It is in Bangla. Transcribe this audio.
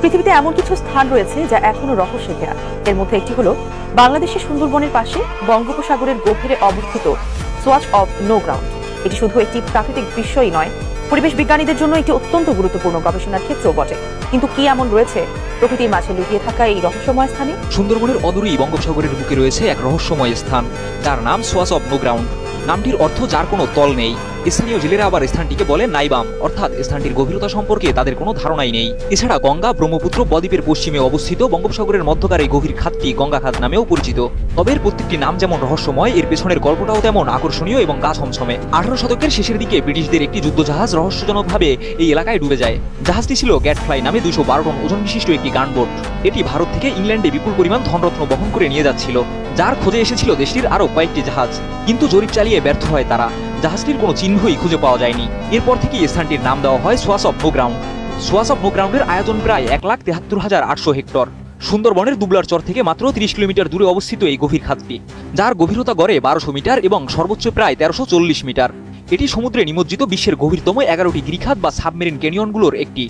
পৃথিবীতে এমন কিছু স্থান রয়েছে যা এখনো রহস্যে ঘেরা। এর মধ্যে একটি হলো বাংলাদেশের সুন্দরবনের পাশে বঙ্গোপসাগরের গভীরে অবস্থিত সোয়াচ অফ নো গ্রাউন্ড। এটি শুধু একটি প্রাকৃতিক দৃশ্যই নয়, পরিবেশ বিজ্ঞানীদের জন্য একটি অত্যন্ত গুরুত্বপূর্ণ গবেষণার ক্ষেত্রও বটে। কিন্তু কি এমন রয়েছে প্রকৃতির মাঝে লুকিয়ে থাকা এই রহস্যময় স্থানে? সুন্দরবনের অদূরেই বঙ্গোপসাগরের বুকে রয়েছে এক রহস্যময় স্থান, যার নাম সোয়াচ অফ নো গ্রাউন্ড। নামটির অর্থ যার কোনো তল নেই। স্থানীয় জেলেরা আবার স্থানটিকে বলে নাইবাম, অর্থাৎ স্থানটির গভীরতা সম্পর্কে তাদের কোনো ধারণাই নেই। এছাড়া গঙ্গা ব্রহ্মপুত্র বদ্বীপের পশ্চিমে অবস্থিত বঙ্গোপসাগরের মধ্যকার এই গভীর খাতটি গঙ্গা খাত নামেও পরিচিত। তবে এর প্রত্যেকটি নাম যেমন রহস্যময়, এর পেছনের গল্পটাও তেমন আকর্ষণীয় এবং গা ছমছমে। 18 শতকের শেষের দিকে ব্রিটিশদের একটি যুদ্ধজাহাজ রহস্যজনকভাবে এই এলাকায় ডুবে যায়। জাহাজটি ছিল গ্যাটফ্লাই নামে 212 টন ওজন বিশিষ্ট একটি গানবোট। এটি ভারত থেকে ইংল্যান্ডে বিপুল পরিমাণ ধনরত্ন বহন করে নিয়ে যাচ্ছিল, যার খোঁজে এসেছিল দেশটির আরও কয়েকটি জাহাজ। কিন্তু জরিপ চালিয়ে ব্যর্থ হয় তারা। জাহাজটির কোনো চিহ্নই খুঁজে পাওয়া যায়নি। এরপর থেকেই স্থানটির নাম দেওয়া হয় swatch of no ground. Swatch of no গ্রাউন্ডের আয়তন প্রায় 1,73,800 হেক্টর। সুন্দরবনের দুবলার চর থেকে মাত্র 30 কিলোমিটার দূরে অবস্থিত এই গভীর খাতটি, যার গভীরতা গড়ে 1200 মিটার এবং সর্বোচ্চ প্রায় 1340 মিটার। এটি সমুদ্রে নিমজ্জিত বিশ্বের গভীরতম 11টি গিরিখাত বা সাবমেরিন ক্যানিয়নগুলোর একটি।